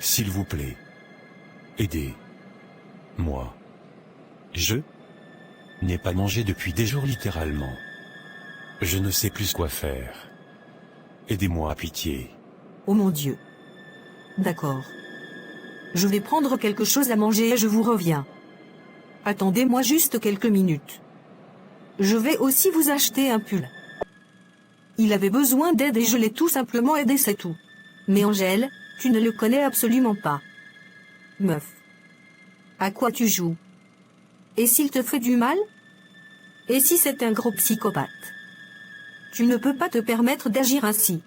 S'il vous plaît. Aidez-moi. Je n'ai pas mangé depuis des jours littéralement. Je ne sais plus quoi faire. Aidez-moi, pitié. Oh mon Dieu. D'accord. Je vais prendre quelque chose à manger et je vous reviens. Attendez-moi juste quelques minutes. Je vais aussi vous acheter un pull. Il avait besoin d'aide et je l'ai tout simplement aidé, c'est tout. Mais Angèle, tu ne le connais absolument pas. Meuf. À quoi tu joues? Et s'il te fait du mal? Et si c'est un gros psychopathe? Tu ne peux pas te permettre d'agir ainsi.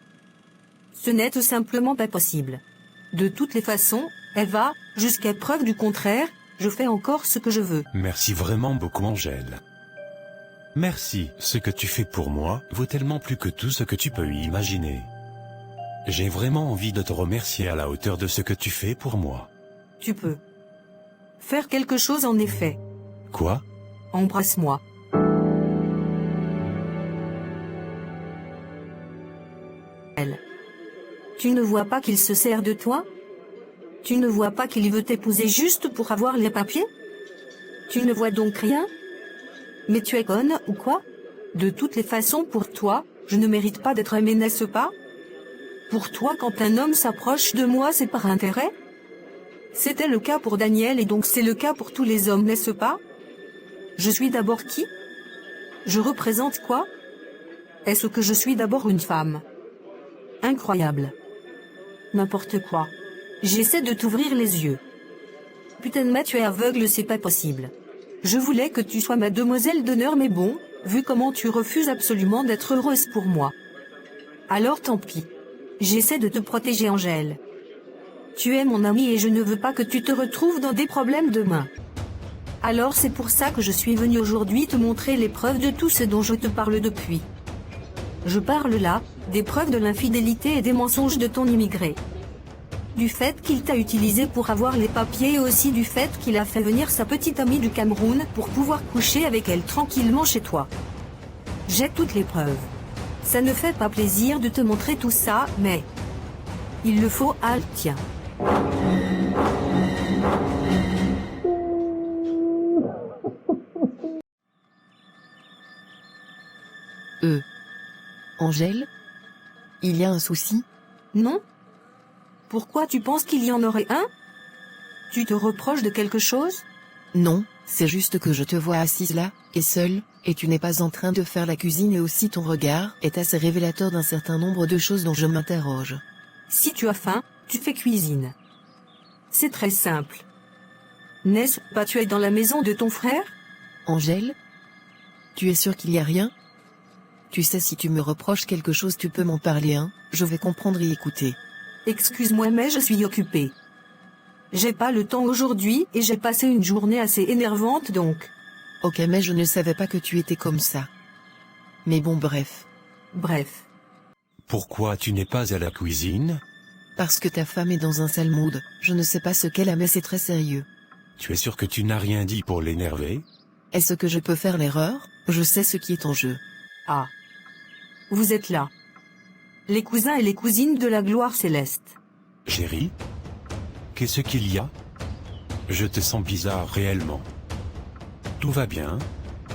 Ce n'est tout simplement pas possible. De toutes les façons, Eva, jusqu'à preuve du contraire, je fais encore ce que je veux. Merci vraiment beaucoup, Angèle. Merci, ce que tu fais pour moi vaut tellement plus que tout ce que tu peux imaginer. J'ai vraiment envie de te remercier à la hauteur de ce que tu fais pour moi. Tu peux faire quelque chose en effet. Quoi? Embrasse-moi. Elle. Tu ne vois pas qu'il se sert de toi? Tu ne vois pas qu'il veut t'épouser juste pour avoir les papiers? Tu ne vois donc rien? Mais tu es conne ou quoi? De toutes les façons, pour toi, je ne mérite pas d'être aimé, n'est-ce pas? Pour toi, quand un homme s'approche de moi, c'est par intérêt? C'était le cas pour Daniel et donc c'est le cas pour tous les hommes, n'est-ce pas? Je suis d'abord qui? Je représente quoi? Est-ce que je suis d'abord une femme? Incroyable. N'importe quoi. J'essaie de t'ouvrir les yeux. Putain, mais tu es aveugle, c'est pas possible. Je voulais que tu sois ma demoiselle d'honneur, mais bon, vu comment tu refuses absolument d'être heureuse pour moi. Alors tant pis. J'essaie de te protéger, Angèle. Tu es mon amie et je ne veux pas que tu te retrouves dans des problèmes demain. Alors c'est pour ça que je suis venue aujourd'hui te montrer les preuves de tout ce dont je te parle depuis. Je parle là, des preuves de l'infidélité et des mensonges de ton immigré. Du fait qu'il t'a utilisé pour avoir les papiers et aussi du fait qu'il a fait venir sa petite amie du Cameroun pour pouvoir coucher avec elle tranquillement chez toi. J'ai toutes les preuves. Ça ne fait pas plaisir de te montrer tout ça, mais... il le faut, tiens. Angèle? Il y a un souci? Non? Pourquoi tu penses qu'il y en aurait un? Tu te reproches de quelque chose? Non, c'est juste que je te vois assise là, et seule, et tu n'es pas en train de faire la cuisine et aussi ton regard est assez révélateur d'un certain nombre de choses dont je m'interroge. Si tu as faim, tu fais cuisine. C'est très simple. N'est-ce pas, tu es dans la maison de ton frère? Angèle? Tu es sûre qu'il n'y a rien? Tu sais, si tu me reproches quelque chose, tu peux m'en parler, hein, je vais comprendre et écouter. Excuse-moi, mais je suis occupée. J'ai pas le temps aujourd'hui et j'ai passé une journée assez énervante donc. Ok, mais je ne savais pas que tu étais comme ça. Mais bon, bref. Bref. Pourquoi tu n'es pas à la cuisine? Parce que ta femme est dans un sale mood, je ne sais pas ce qu'elle a mais c'est très sérieux. Tu es sûr que tu n'as rien dit pour l'énerver? Est-ce que je peux faire l'erreur? Je sais ce qui est en jeu. Ah. Vous êtes là. Les cousins et les cousines de la gloire céleste. Chérie? Qu'est-ce qu'il y a? Je te sens bizarre réellement. Tout va bien?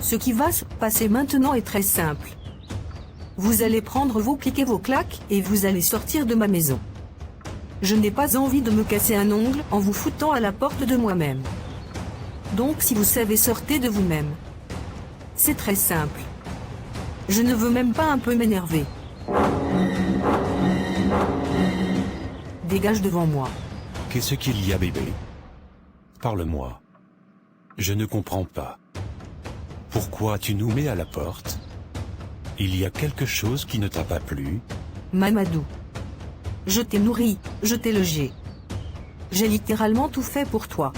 Ce qui va se passer maintenant est très simple. Vous allez prendre vos clics et vos claques et vous allez sortir de ma maison. Je n'ai pas envie de me casser un ongle en vous foutant à la porte de moi-même. Donc si vous savez, sortez de vous-même. C'est très simple. Je ne veux même pas un peu m'énerver. Dégage devant moi. Qu'est-ce qu'il y a, bébé? Parle-moi. Je ne comprends pas. Pourquoi tu nous mets à la porte? Il y a quelque chose qui ne t'a pas plu? Mamadou. Je t'ai nourri, je t'ai logé. J'ai littéralement tout fait pour toi.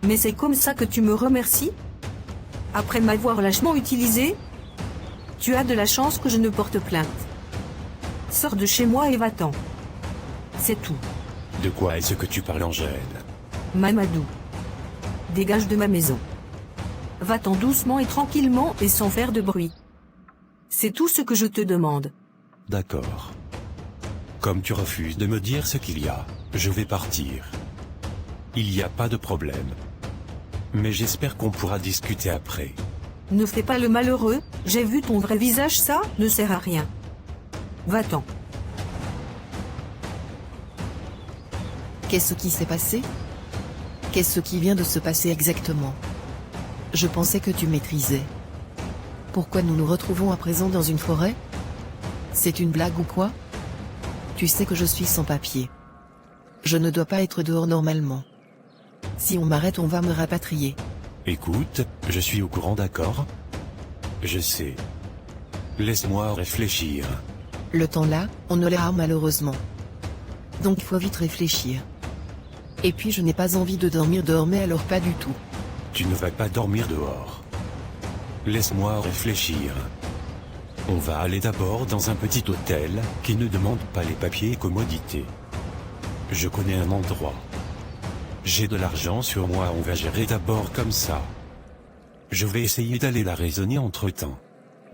Mais c'est comme ça que tu me remercies? Après m'avoir lâchement utilisé? Tu as de la chance que je ne porte plainte. Sors de chez moi et va-t'en. C'est tout. De quoi est-ce que tu parles, Angèle? Mamadou. Dégage de ma maison. Va-t'en doucement et tranquillement et sans faire de bruit. C'est tout ce que je te demande. D'accord. Comme tu refuses de me dire ce qu'il y a, Je vais partir. Il n'y a pas de problème. Mais j'espère qu'on pourra discuter après. Ne fais pas le malheureux, j'ai vu ton vrai visage, ça ne sert à rien. Va-t'en. Qu'est-ce qui s'est passé? Qu'est-ce qui vient de se passer exactement? Je pensais que tu maîtrisais. Pourquoi nous nous retrouvons à présent dans une forêt? C'est une blague ou quoi? Tu sais que je suis sans papier. Je ne dois pas être dehors normalement. Si on m'arrête, on va me rapatrier. Écoute, je suis au courant, d'accord? Je sais. Laisse-moi réfléchir. Le temps là, on ne l'a malheureusement. Donc il faut vite réfléchir. Et puis je n'ai pas envie de dormir dehors, mais alors pas du tout. Tu ne vas pas dormir dehors. Laisse-moi réfléchir. On va aller d'abord dans un petit hôtel qui ne demande pas les papiers et commodités. Je connais un endroit. J'ai de l'argent sur moi, on va gérer d'abord comme ça. Je vais essayer d'aller la raisonner entre-temps.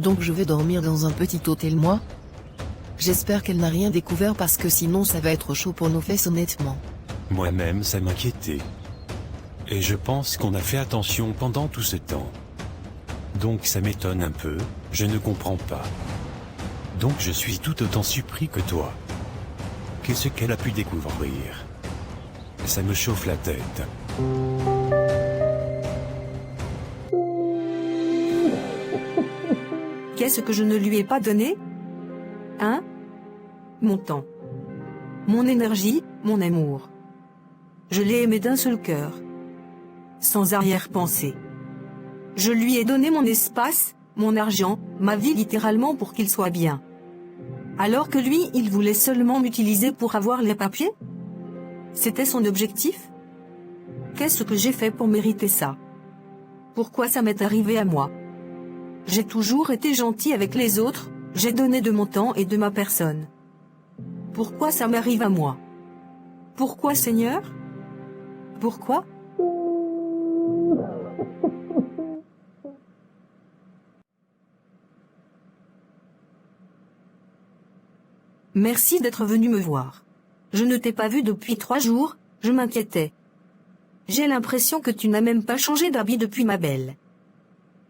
Donc je vais dormir dans un petit hôtel, moi? J'espère qu'elle n'a rien découvert, parce que sinon ça va être chaud pour nos fesses, honnêtement. Moi-même, ça m'inquiétait. Et je pense qu'on a fait attention pendant tout ce temps. Donc ça m'étonne un peu, je ne comprends pas. Donc je suis tout autant surpris que toi. Qu'est-ce qu'elle a pu découvrir? Ça me chauffe la tête. Qu'est-ce que je ne lui ai pas donné? Hein? Mon temps. Mon énergie, mon amour. Je l'ai aimé d'un seul cœur. Sans arrière-pensée. Je lui ai donné mon espace, mon argent, ma vie littéralement pour qu'il soit bien. Alors que lui, il voulait seulement m'utiliser pour avoir les papiers? C'était son objectif? Qu'est-ce que j'ai fait pour mériter ça? Pourquoi ça m'est arrivé à moi? J'ai toujours été gentil avec les autres, j'ai donné de mon temps et de ma personne. Pourquoi ça m'arrive à moi? Pourquoi, Seigneur? Pourquoi? Merci d'être venu me voir. Je ne t'ai pas vu depuis 3 jours, je m'inquiétais. J'ai l'impression que tu n'as même pas changé d'habit depuis, ma belle.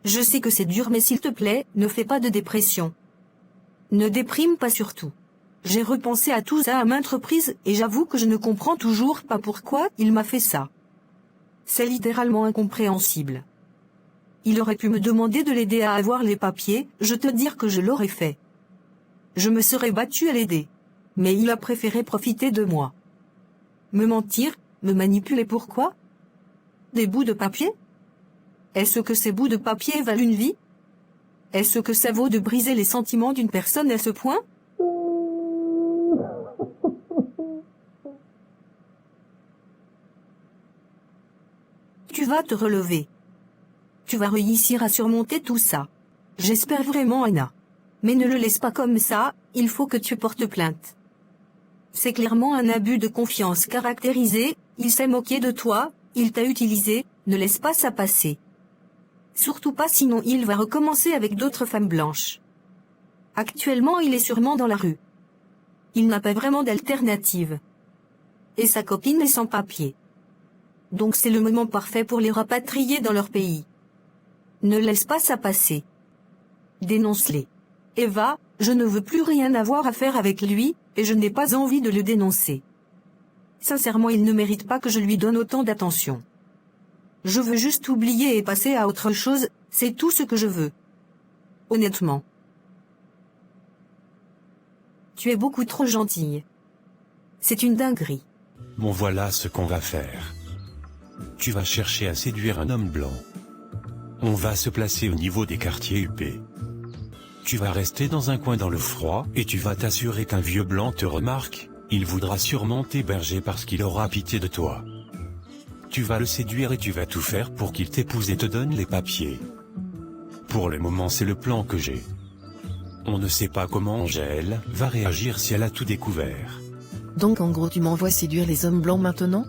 Je sais que c'est dur, mais s'il te plaît, ne fais pas de dépression. Ne déprime pas surtout. J'ai repensé à tout ça à maintes reprises et j'avoue que je ne comprends toujours pas pourquoi il m'a fait ça. C'est littéralement incompréhensible. Il aurait pu me demander de l'aider à avoir les papiers, je te dire que je l'aurais fait. Je me serais battue à l'aider. Mais il a préféré profiter de moi. Me mentir, me manipuler, pourquoi? Des bouts de papier? Est-ce que ces bouts de papier valent une vie? Est-ce que ça vaut de briser les sentiments d'une personne à ce point? Tu vas te relever. Tu vas réussir à surmonter tout ça. J'espère vraiment, Anna. Mais ne le laisse pas comme ça, il faut que tu portes plainte. C'est clairement un abus de confiance caractérisé, il s'est moqué de toi, il t'a utilisé, ne laisse pas ça passer. Surtout pas, sinon il va recommencer avec d'autres femmes blanches. Actuellement, il est sûrement dans la rue. Il n'a pas vraiment d'alternative. Et sa copine est sans papier. Donc c'est le moment parfait pour les rapatrier dans leur pays. Ne laisse pas ça passer. Dénonce-les. Eva, je ne veux plus rien avoir à faire avec lui, et je n'ai pas envie de le dénoncer. Sincèrement, il ne mérite pas que je lui donne autant d'attention. Je veux juste oublier et passer à autre chose, c'est tout ce que je veux. Honnêtement. Tu es beaucoup trop gentille. C'est une dinguerie. Bon, voilà ce qu'on va faire. Tu vas chercher à séduire un homme blanc. On va se placer au niveau des quartiers huppés. Tu vas rester dans un coin dans le froid, et tu vas t'assurer qu'un vieux blanc te remarque, il voudra sûrement t'héberger parce qu'il aura pitié de toi. Tu vas le séduire et tu vas tout faire pour qu'il t'épouse et te donne les papiers. Pour le moment, c'est le plan que j'ai. On ne sait pas comment Angèle va réagir si elle a tout découvert. Donc en gros tu m'envoies séduire les hommes blancs maintenant?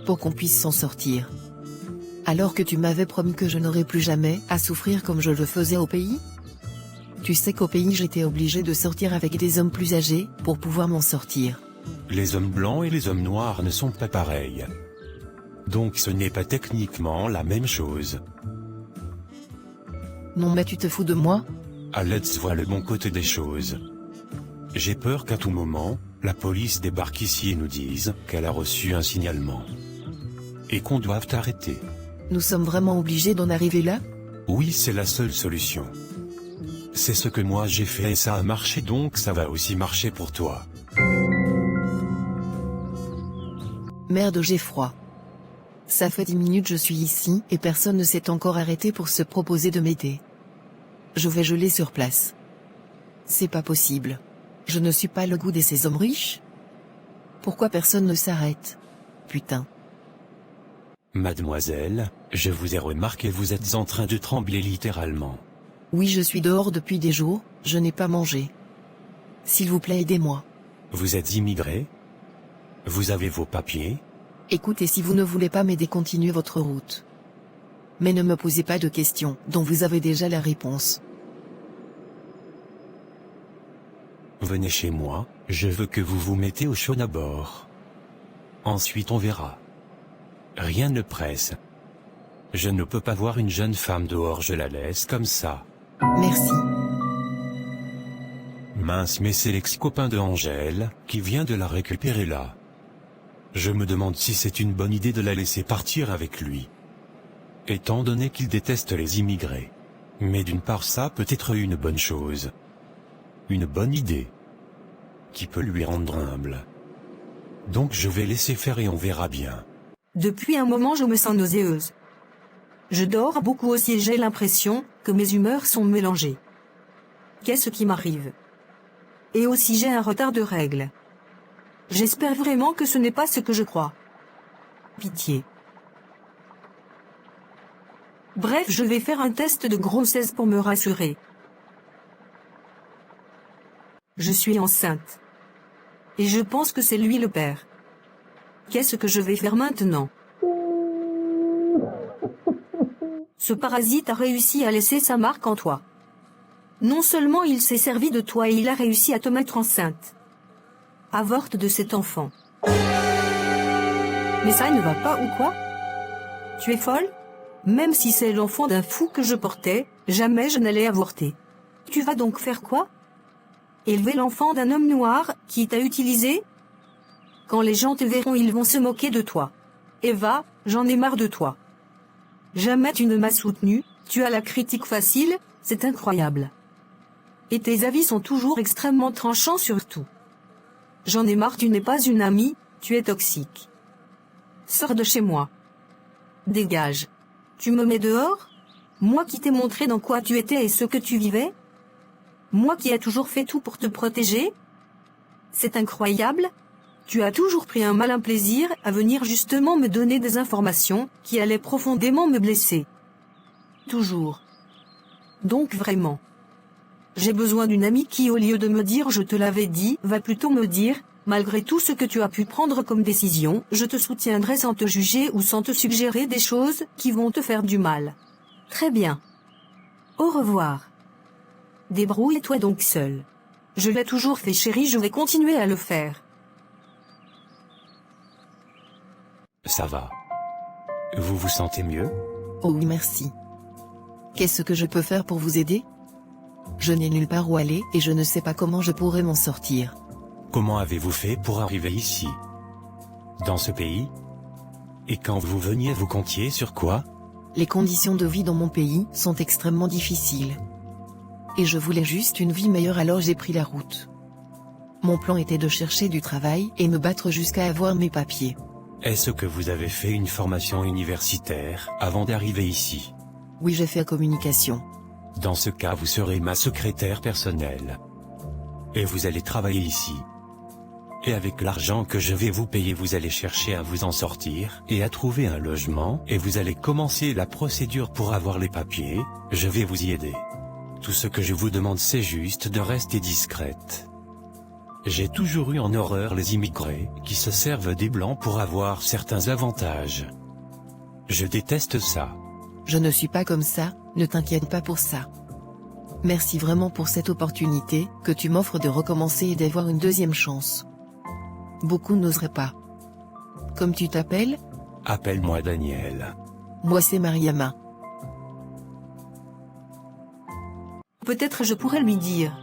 Pour qu'on puisse s'en sortir. Alors que tu m'avais promis que je n'aurais plus jamais à souffrir comme je le faisais au pays? Tu sais qu'au pays j'étais obligée de sortir avec des hommes plus âgés pour pouvoir m'en sortir. Les hommes blancs et les hommes noirs ne sont pas pareils. Donc ce n'est pas techniquement la même chose. Non mais tu te fous de moi? Alex voit le bon côté des choses. J'ai peur qu'à tout moment, la police débarque ici et nous dise qu'elle a reçu un signalement. Et qu'on doive t'arrêter. Nous sommes vraiment obligés d'en arriver là? Oui, c'est la seule solution. C'est ce que moi j'ai fait et ça a marché, donc ça va aussi marcher pour toi. Merde, j'ai froid. Ça fait 10 minutes je suis ici et personne ne s'est encore arrêté pour se proposer de m'aider. Je vais geler sur place. C'est pas possible. Je ne suis pas le goût de ces hommes riches? Pourquoi personne ne s'arrête? Putain. Mademoiselle, je vous ai remarqué, vous êtes en train de trembler littéralement. Oui, je suis dehors depuis des jours, je n'ai pas mangé. S'il vous plaît, aidez-moi. Vous êtes immigré? Vous avez vos papiers? Écoutez, si vous ne voulez pas m'aider, continuez votre route. Mais ne me posez pas de questions, dont vous avez déjà la réponse. Venez chez moi, je veux que vous vous mettez au chaud d'abord. Ensuite on verra. Rien ne presse. Je ne peux pas voir une jeune femme dehors, je la laisse comme ça. Merci. Mince, mais c'est l'ex-copain de Angèle, qui vient de la récupérer là. Je me demande si c'est une bonne idée de la laisser partir avec lui. Étant donné qu'il déteste les immigrés. Mais d'une part ça peut être une bonne chose. Une bonne idée. Qui peut lui rendre humble. Donc je vais laisser faire et on verra bien. Depuis un moment je me sens nauséeuse. Je dors beaucoup aussi et j'ai l'impression que mes humeurs sont mélangées. Qu'est-ce qui m'arrive? Et aussi j'ai un retard de règles. J'espère vraiment que ce n'est pas ce que je crois. Pitié. Bref, je vais faire un test de grossesse pour me rassurer. Je suis enceinte. Et je pense que c'est lui le père. Qu'est-ce que je vais faire maintenant? Ce parasite a réussi à laisser sa marque en toi. Non seulement il s'est servi de toi et il a réussi à te mettre enceinte. Avorte de cet enfant. Mais ça ne va pas ou quoi? Tu es folle? Même si c'est l'enfant d'un fou que je portais, jamais je n'allais avorter. Tu vas donc faire quoi? Élever l'enfant d'un homme noir qui t'a utilisé? Quand les gens te verront, ils vont se moquer de toi. Eva, j'en ai marre de toi. Jamais tu ne m'as soutenue, tu as la critique facile, c'est incroyable. Et tes avis sont toujours extrêmement tranchants sur tout. J'en ai marre, tu n'es pas une amie, tu es toxique. Sors de chez moi. Dégage. Tu me mets dehors? Moi qui t'ai montré dans quoi tu étais et ce que tu vivais? Moi qui ai toujours fait tout pour te protéger? C'est incroyable. Tu as toujours pris un malin plaisir à venir justement me donner des informations qui allaient profondément me blesser. Toujours. Donc vraiment. J'ai besoin d'une amie qui, au lieu de me dire je te l'avais dit, va plutôt me dire, malgré tout ce que tu as pu prendre comme décision, je te soutiendrai sans te juger ou sans te suggérer des choses qui vont te faire du mal. Très bien. Au revoir. Débrouille-toi donc seul. Je l'ai toujours fait, chérie, je vais continuer à le faire. Ça va. Vous vous sentez mieux? Oh oui, merci. Qu'est-ce que je peux faire pour vous aider? Je n'ai nulle part où aller et je ne sais pas comment je pourrais m'en sortir. Comment avez-vous fait pour arriver ici? Dans ce pays? Et quand vous veniez, vous comptiez sur quoi? Les conditions de vie dans mon pays sont extrêmement difficiles. Et je voulais juste une vie meilleure, alors j'ai pris la route. Mon plan était de chercher du travail et me battre jusqu'à avoir mes papiers. Est-ce que vous avez fait une formation universitaire avant d'arriver ici? Oui, j'ai fait communication. Dans ce cas, vous serez ma secrétaire personnelle. Et vous allez travailler ici. Et avec l'argent que je vais vous payer, vous allez chercher à vous en sortir et à trouver un logement, et vous allez commencer la procédure pour avoir les papiers. Je vais vous y aider. Tout ce que je vous demande, c'est juste de rester discrète. J'ai toujours eu en horreur les immigrés qui se servent des blancs pour avoir certains avantages. Je déteste ça. Je ne suis pas comme ça, ne t'inquiète pas pour ça. Merci vraiment pour cette opportunité que tu m'offres de recommencer et d'avoir une deuxième chance. Beaucoup n'oseraient pas. Comme tu t'appelles? Appelle-moi Daniel. Moi c'est Mariama. Peut-être je pourrais lui dire.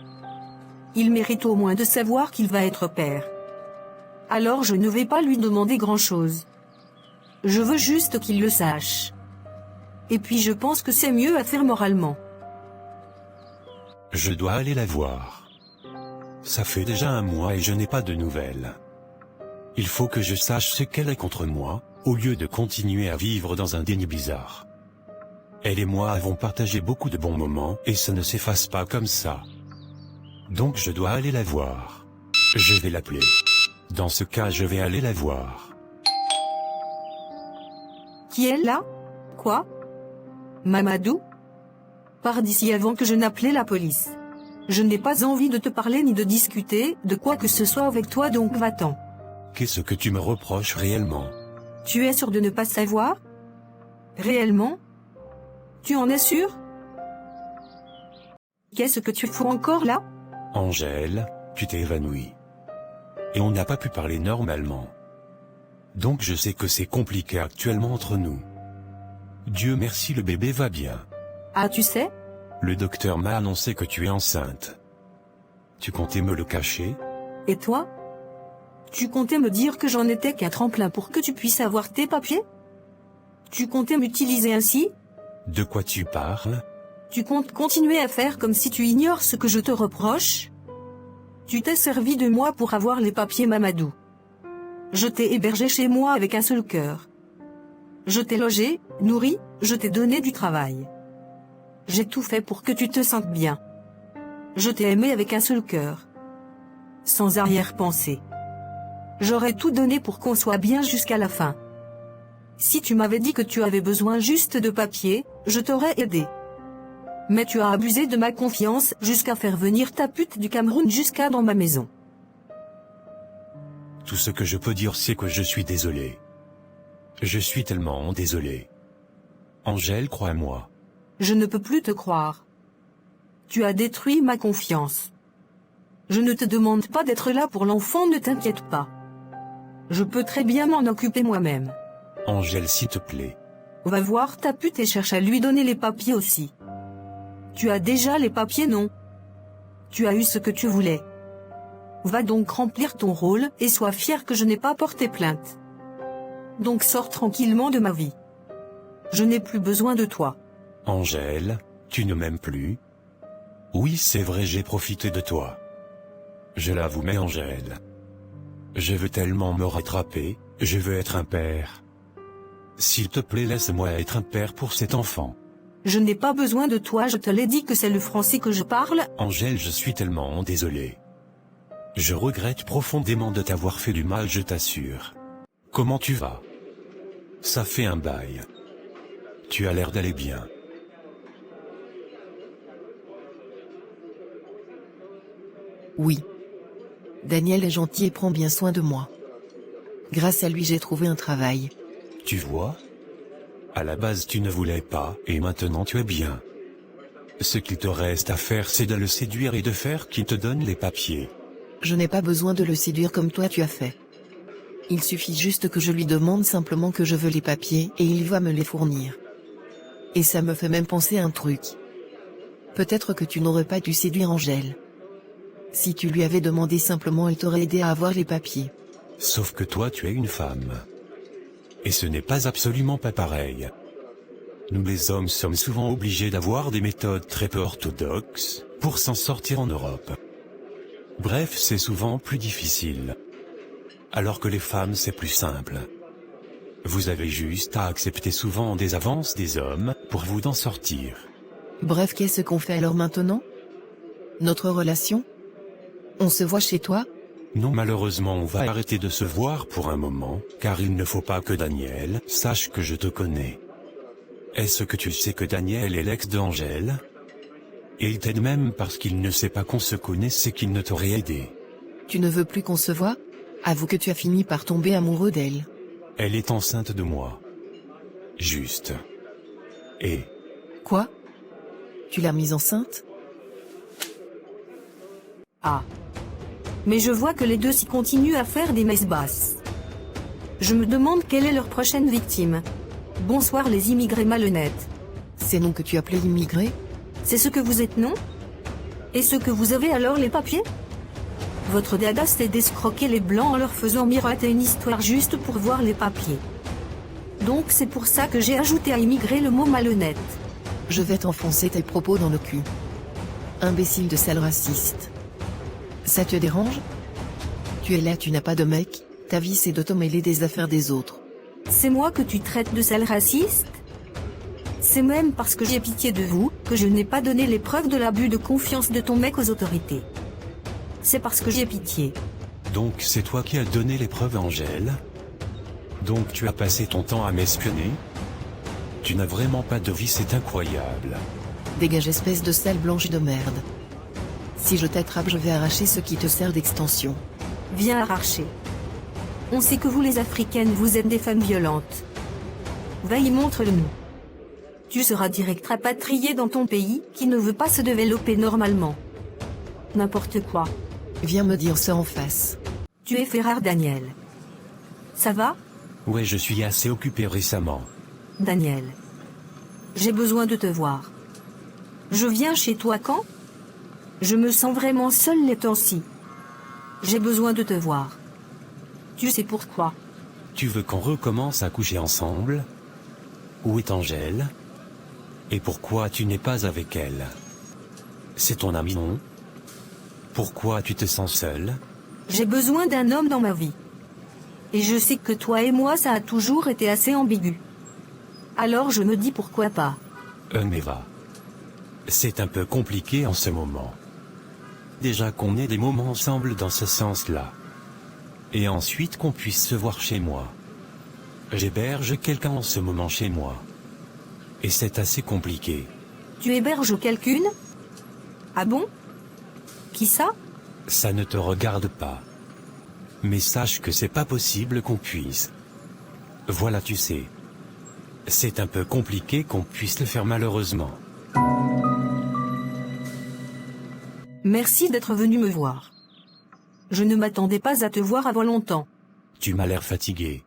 Il mérite au moins de savoir qu'il va être père. Alors je ne vais pas lui demander grand-chose. Je veux juste qu'il le sache. Et puis je pense que c'est mieux à faire moralement. Je dois aller la voir. Ça fait déjà 1 mois et je n'ai pas de nouvelles. Il faut que je sache ce qu'elle a contre moi, au lieu de continuer à vivre dans un déni bizarre. Elle et moi avons partagé beaucoup de bons moments et ça ne s'efface pas comme ça. Donc je dois aller la voir. Je vais l'appeler. Dans ce cas, je vais aller la voir. Qui est là? Quoi? Mamadou? Pars d'ici avant que je n'appelle la police. Je n'ai pas envie de te parler ni de discuter de quoi que ce soit avec toi, donc va-t'en. Qu'est-ce que tu me reproches réellement? Tu es sûr de ne pas savoir? Réellement? Tu en es sûr? Qu'est-ce que tu fous encore là? Angèle, tu t'es évanouie. Et on n'a pas pu parler normalement. Donc je sais que c'est compliqué actuellement entre nous. Dieu merci, le bébé va bien. Ah, tu sais? Le docteur m'a annoncé que tu es enceinte. Tu comptais me le cacher? Et toi? Tu comptais me dire que j'en étais qu'un tremplin pour que tu puisses avoir tes papiers? Tu comptais m'utiliser ainsi? De quoi tu parles? Tu comptes continuer à faire comme si tu ignores ce que je te reproche? Tu t'es servi de moi pour avoir les papiers, Mamadou. Je t'ai hébergé chez moi avec un seul cœur. Je t'ai logé, nourri, je t'ai donné du travail. J'ai tout fait pour que tu te sentes bien. Je t'ai aimé avec un seul cœur. Sans arrière-pensée. J'aurais tout donné pour qu'on soit bien jusqu'à la fin. Si tu m'avais dit que tu avais besoin juste de papier, je t'aurais aidé. Mais tu as abusé de ma confiance jusqu'à faire venir ta pute du Cameroun jusqu'à dans ma maison. Tout ce que je peux dire, c'est que je suis désolé. Je suis tellement désolé. Angèle, crois-moi. Je ne peux plus te croire. Tu as détruit ma confiance. Je ne te demande pas d'être là pour l'enfant, ne t'inquiète pas. Je peux très bien m'en occuper moi-même. Angèle, s'il te plaît. Va voir ta pute et cherche à lui donner les papiers aussi. Tu as déjà les papiers, non? Tu as eu ce que tu voulais. Va donc remplir ton rôle et sois fier que je n'ai pas porté plainte. Donc sors tranquillement de ma vie. Je n'ai plus besoin de toi. Angèle, tu ne m'aimes plus? Oui, c'est vrai, j'ai profité de toi. Je l'avoue, mais Angèle. Je veux tellement me rattraper, je veux être un père. S'il te plaît, laisse-moi être un père pour cet enfant. Je n'ai pas besoin de toi, je te l'ai dit que c'est le français que je parle. Angèle, je suis tellement désolé. Je regrette profondément de t'avoir fait du mal, je t'assure. Comment tu vas? Ça fait un bail. Tu as l'air d'aller bien. Oui. Daniel est gentil et prend bien soin de moi. Grâce à lui, j'ai trouvé un travail. Tu vois? À la base, tu ne voulais pas, et maintenant tu es bien. Ce qu'il te reste à faire, c'est de le séduire et de faire qu'il te donne les papiers. Je n'ai pas besoin de le séduire comme toi tu as fait. Il suffit juste que je lui demande simplement que je veux les papiers et il va me les fournir. Et ça me fait même penser à un truc. Peut-être que tu n'aurais pas dû séduire Angèle. Si tu lui avais demandé simplement, elle t'aurait aidé à avoir les papiers. Sauf que toi, tu es une femme. Et ce n'est pas absolument pas pareil. Nous les hommes sommes souvent obligés d'avoir des méthodes très peu orthodoxes pour s'en sortir en Europe. Bref, c'est souvent plus difficile. Alors que les femmes, c'est plus simple. Vous avez juste à accepter souvent des avances des hommes pour vous d'en sortir. Bref, qu'est-ce qu'on fait alors maintenant? Notre relation? On se voit chez toi? Non, malheureusement, on va arrêter de se voir pour un moment, car il ne faut pas que Daniel sache que je te connais. Est-ce que tu sais que Daniel est l'ex d'Angèle? Et il t'aide même parce qu'il ne sait pas qu'on se connaisse et qu'il ne t'aurait aidé. Tu ne veux plus qu'on se voit? Avoue que tu as fini par tomber amoureux d'elle. Elle est enceinte de moi. Juste. Et... Quoi? Tu l'as mise enceinte? Ah. Mais je vois que les deux s'y continuent à faire des messes basses. Je me demande quelle est leur prochaine victime. Bonsoir les immigrés malhonnêtes. Ces noms que tu appelais immigrés? C'est ce que vous êtes, non? Et ce que vous avez alors les papiers? Votre dada c'est d'escroquer les blancs en leur faisant miroiter une histoire juste pour voir les papiers. Donc c'est pour ça que j'ai ajouté à immigré le mot malhonnête. Je vais t'enfoncer tes propos dans le cul. Imbécile de sale raciste. Ça te dérange? Tu es là, tu n'as pas de mec, ta vie c'est de te mêler des affaires des autres. C'est moi que tu traites de sale raciste? C'est même parce que j'ai pitié de vous, que je n'ai pas donné les preuves de l'abus de confiance de ton mec aux autorités. C'est parce que j'ai pitié. Donc c'est toi qui as donné les preuves, Angèle? Donc tu as passé ton temps à m'espionner? Tu n'as vraiment pas de vie, c'est incroyable. Dégage espèce de sale blanche de merde. Si je t'attrape, je vais arracher ce qui te sert d'extension. Viens arracher. On sait que vous les Africaines vous êtes des femmes violentes. Va y montre-le-nous. Tu seras direct rapatrié dans ton pays, qui ne veut pas se développer normalement. N'importe quoi. Viens me dire ça en face. Tu es Ferrar Daniel. Ça va? Ouais, je suis assez occupé récemment. Daniel. J'ai besoin de te voir. Je viens chez toi quand? Je me sens vraiment seule les temps-ci. J'ai besoin de te voir. Tu sais pourquoi? Tu veux qu'on recommence à coucher ensemble? Où est Angèle? Et pourquoi tu n'es pas avec elle? C'est ton amie, non? Pourquoi tu te sens seule? J'ai besoin d'un homme dans ma vie. Et je sais que toi et moi ça a toujours été assez ambigu. Alors je me dis pourquoi pas. Mais va. C'est un peu compliqué en ce moment. Déjà qu'on ait des moments ensemble dans ce sens-là. Et ensuite qu'on puisse se voir chez moi. J'héberge quelqu'un en ce moment chez moi. Et c'est assez compliqué. Tu héberges quelqu'une? Ah bon? Qui ça? Ça ne te regarde pas. Mais sache que c'est pas possible qu'on puisse. Voilà, tu sais. C'est un peu compliqué qu'on puisse le faire malheureusement. Merci d'être venu me voir. Je ne m'attendais pas à te voir avant longtemps. Tu m'as l'air fatigué.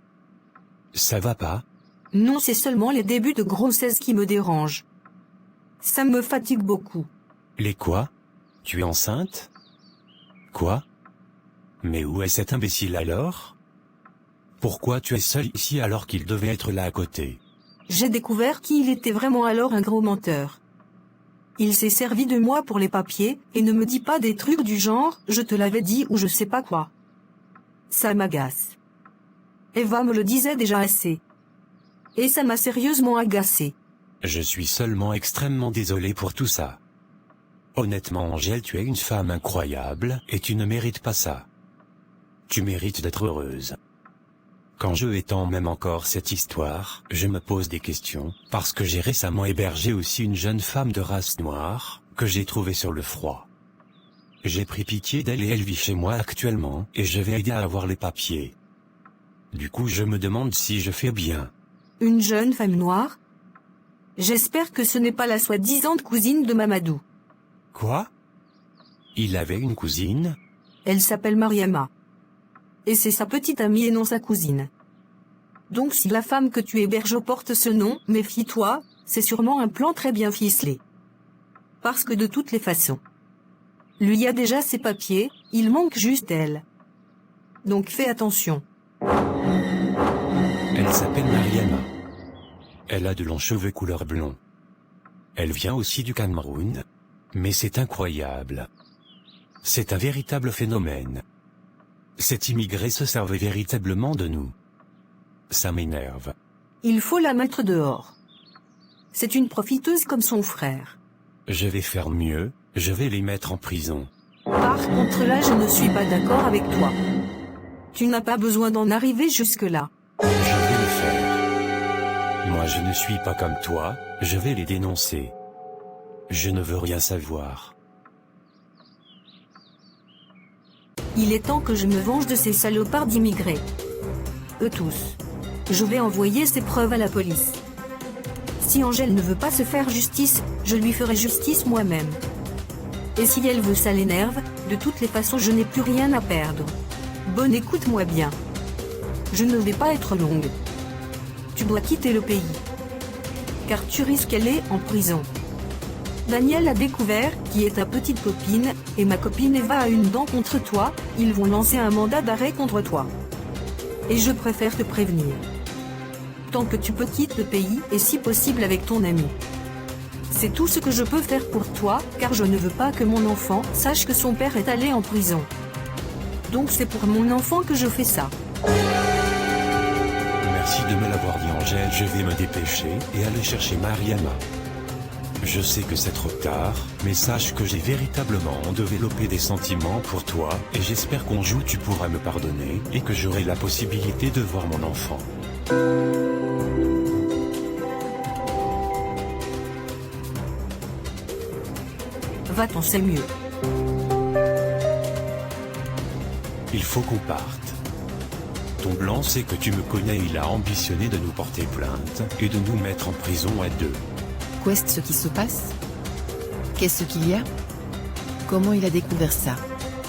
Ça va pas? Non, c'est seulement les débuts de grossesse qui me dérangent. Ça me fatigue beaucoup. Les quoi? Tu es enceinte? Quoi? Mais où est cet imbécile alors? Pourquoi tu es seul ici alors qu'il devait être là à côté? J'ai découvert qu'il était vraiment alors un gros menteur. Il s'est servi de moi pour les papiers, et ne me dit pas des trucs du genre « je te l'avais dit » ou je sais pas quoi. Ça m'agace. Eva me le disait déjà assez. Et ça m'a sérieusement agacé. Je suis seulement extrêmement désolé pour tout ça. Honnêtement, Angèle, tu es une femme incroyable, et tu ne mérites pas ça. Tu mérites d'être heureuse. Quand je étends même encore cette histoire, je me pose des questions, parce que j'ai récemment hébergé aussi une jeune femme de race noire, que j'ai trouvée sur le froid. J'ai pris pitié d'elle et elle vit chez moi actuellement, et je vais aider à avoir les papiers. Du coup je me demande si je fais bien. Une jeune femme noire? J'espère que ce n'est pas la soi-disant cousine de Mamadou. Quoi? Il avait une cousine? Elle s'appelle Mariama. Et c'est sa petite amie et non sa cousine. Donc si la femme que tu héberges porte ce nom, méfie-toi, c'est sûrement un plan très bien ficelé. Parce que de toutes les façons, lui a déjà ses papiers, il manque juste elle. Donc fais attention. Elle s'appelle Mariama. Elle a de longs cheveux couleur blond. Elle vient aussi du Cameroun. Mais c'est incroyable. C'est un véritable phénomène. Cet immigré se servait véritablement de nous. Ça m'énerve. Il faut la mettre dehors. C'est une profiteuse comme son frère. Je vais faire mieux, je vais les mettre en prison. Par contre là je ne suis pas d'accord avec toi. Tu n'as pas besoin d'en arriver jusque-là. Je vais le faire. Moi je ne suis pas comme toi, je vais les dénoncer. Je ne veux rien savoir. Il est temps que je me venge de ces salopards d'immigrés. Eux tous. Je vais envoyer ces preuves à la police. Si Angèle ne veut pas se faire justice, je lui ferai justice moi-même. Et si elle veut ça l'énerve, De toutes les façons, je n'ai plus rien à perdre. Bonne, écoute-moi bien. Je ne vais pas être longue. Tu dois quitter le pays. Car tu risques d'aller en prison. Daniel a découvert qui est ta petite copine, et ma copine Eva a une dent contre toi, ils vont lancer un mandat d'arrêt contre toi. Et je préfère te prévenir. Tant que tu peux, quitte le pays, et si possible avec ton ami. C'est tout ce que je peux faire pour toi, car je ne veux pas que mon enfant sache que son père est allé en prison. Donc c'est pour mon enfant que je fais ça. Merci de me l'avoir dit, Angèle. Je vais me dépêcher et aller chercher Mariana. Je sais que c'est trop tard, mais sache que j'ai véritablement développé des sentiments pour toi, et j'espère qu'un jour tu pourras me pardonner, et que j'aurai la possibilité de voir mon enfant. Va-t'en, c'est mieux. Il faut qu'on parte. Ton blanc sait que tu me connais, il a ambitionné de nous porter plainte, et de nous mettre en prison à deux. Qu'est-ce ce qui se passe? Qu'est-ce qu'il y a? Comment il a découvert ça?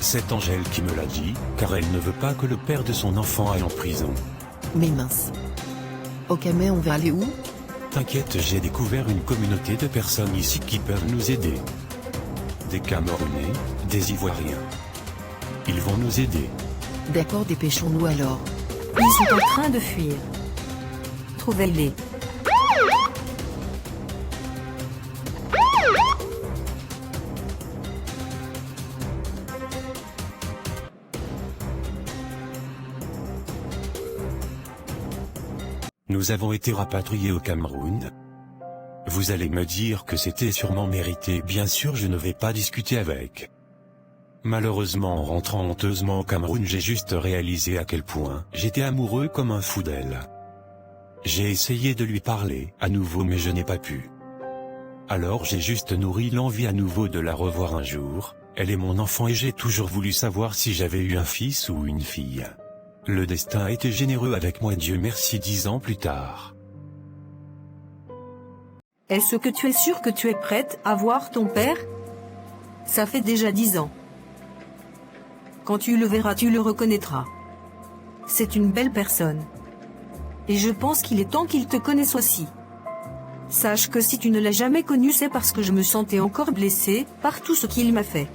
C'est Angèle qui me l'a dit, car elle ne veut pas que le père de son enfant aille en prison. Mais mince. Ok, mais on va aller où? T'inquiète, j'ai découvert une communauté de personnes ici qui peuvent nous aider. Des Camerounais, des Ivoiriens. Ils vont nous aider. D'accord, dépêchons-nous alors. Ils sont en train de fuir. Trouvez-les. Nous avons été rapatriés au Cameroun. Vous allez me dire que c'était sûrement mérité, bien sûr je ne vais pas discuter avec. Malheureusement, en rentrant honteusement au Cameroun, j'ai juste réalisé à quel point j'étais amoureux comme un fou d'elle. J'ai essayé de lui parler à nouveau, mais je n'ai pas pu. Alors j'ai juste nourri l'envie à nouveau de la revoir un jour. Elle est mon enfant et j'ai toujours voulu savoir si j'avais eu un fils ou une fille. Le destin a été généreux avec moi, Dieu merci. 10 ans plus tard. Est-ce que tu es sûre que tu es prête à voir ton père? Ça fait déjà 10 ans. Quand tu le verras, tu le reconnaîtras. C'est une belle personne. Et je pense qu'il est temps qu'il te connaisse aussi. Sache que si tu ne l'as jamais connu, c'est parce que je me sentais encore blessée par tout ce qu'il m'a fait.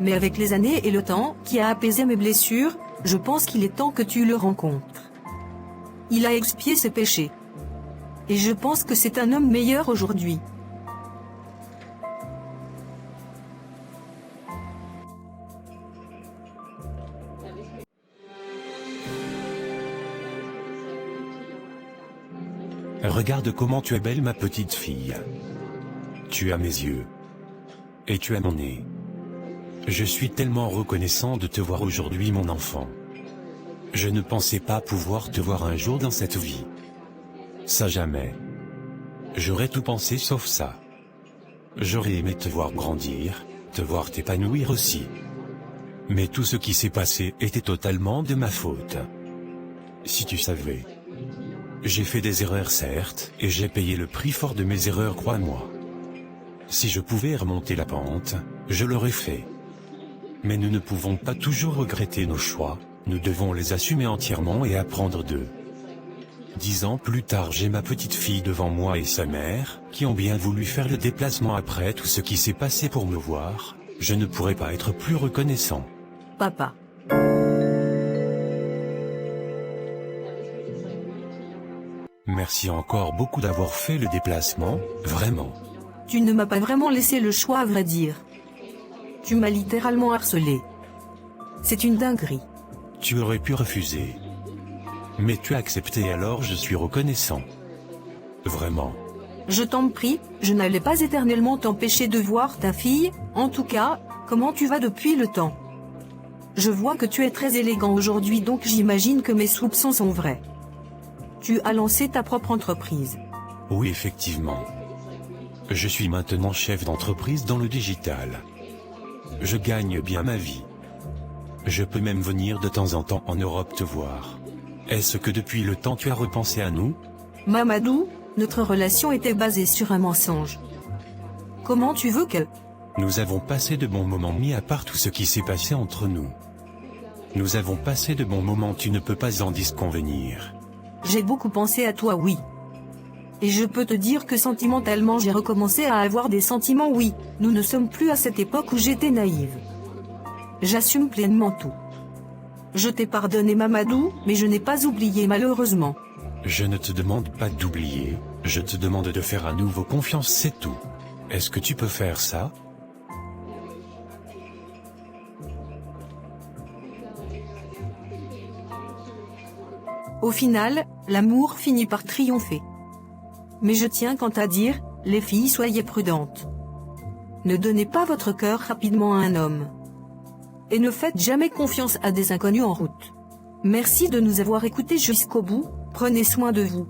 Mais avec les années et le temps qui a apaisé mes blessures, je pense qu'il est temps que tu le rencontres. Il a expié ses péchés. Et je pense que c'est un homme meilleur aujourd'hui. Regarde comment tu es belle, ma petite fille. Tu as mes yeux. Et tu as mon nez. Je suis tellement reconnaissant de te voir aujourd'hui, mon enfant. Je ne pensais pas pouvoir te voir un jour dans cette vie. Ça jamais. J'aurais tout pensé sauf ça. J'aurais aimé te voir grandir, te voir t'épanouir aussi. Mais tout ce qui s'est passé était totalement de ma faute. Si tu savais. J'ai fait des erreurs certes, et j'ai payé le prix fort de mes erreurs, crois-moi. Si je pouvais remonter la pente, je l'aurais fait. Mais nous ne pouvons pas toujours regretter nos choix, nous devons les assumer entièrement et apprendre d'eux. 10 ans plus tard, j'ai ma petite fille devant moi et sa mère, qui ont bien voulu faire le déplacement après tout ce qui s'est passé pour me voir. Je ne pourrais pas être plus reconnaissant. Papa. Merci encore beaucoup d'avoir fait le déplacement, vraiment. Tu ne m'as pas vraiment laissé le choix, à vrai dire. Tu m'as littéralement harcelé. C'est une dinguerie. Tu aurais pu refuser. Mais tu as accepté, alors je suis reconnaissant. Vraiment. Je t'en prie, je n'allais pas éternellement t'empêcher de voir ta fille. En tout cas, comment tu vas depuis le temps? Je vois que tu es très élégant aujourd'hui, donc j'imagine que mes soupçons sont vrais. Tu as lancé ta propre entreprise. Oui, effectivement. Je suis maintenant chef d'entreprise dans le digital. Je gagne bien ma vie. Je peux même venir de temps en temps en Europe te voir. Est-ce que depuis le temps tu as repensé à nous? Mamadou, notre relation était basée sur un mensonge. Comment tu veux que... Nous avons passé de bons moments mis à part tout ce qui s'est passé entre nous. Nous avons passé de bons moments, tu ne peux pas en disconvenir. J'ai beaucoup pensé à toi, oui. Et je peux te dire que sentimentalement j'ai recommencé à avoir des sentiments, oui. Nous ne sommes plus à cette époque où j'étais naïve. J'assume pleinement tout. Je t'ai pardonné, Mamadou, mais je n'ai pas oublié malheureusement. Je ne te demande pas d'oublier, je te demande de faire à nouveau confiance, c'est tout. Est-ce que tu peux faire ça? Au final, l'amour finit par triompher. Mais je tiens quant à dire, les filles, soyez prudentes. Ne donnez pas votre cœur rapidement à un homme. Et ne faites jamais confiance à des inconnus en route. Merci de nous avoir écoutés jusqu'au bout, prenez soin de vous.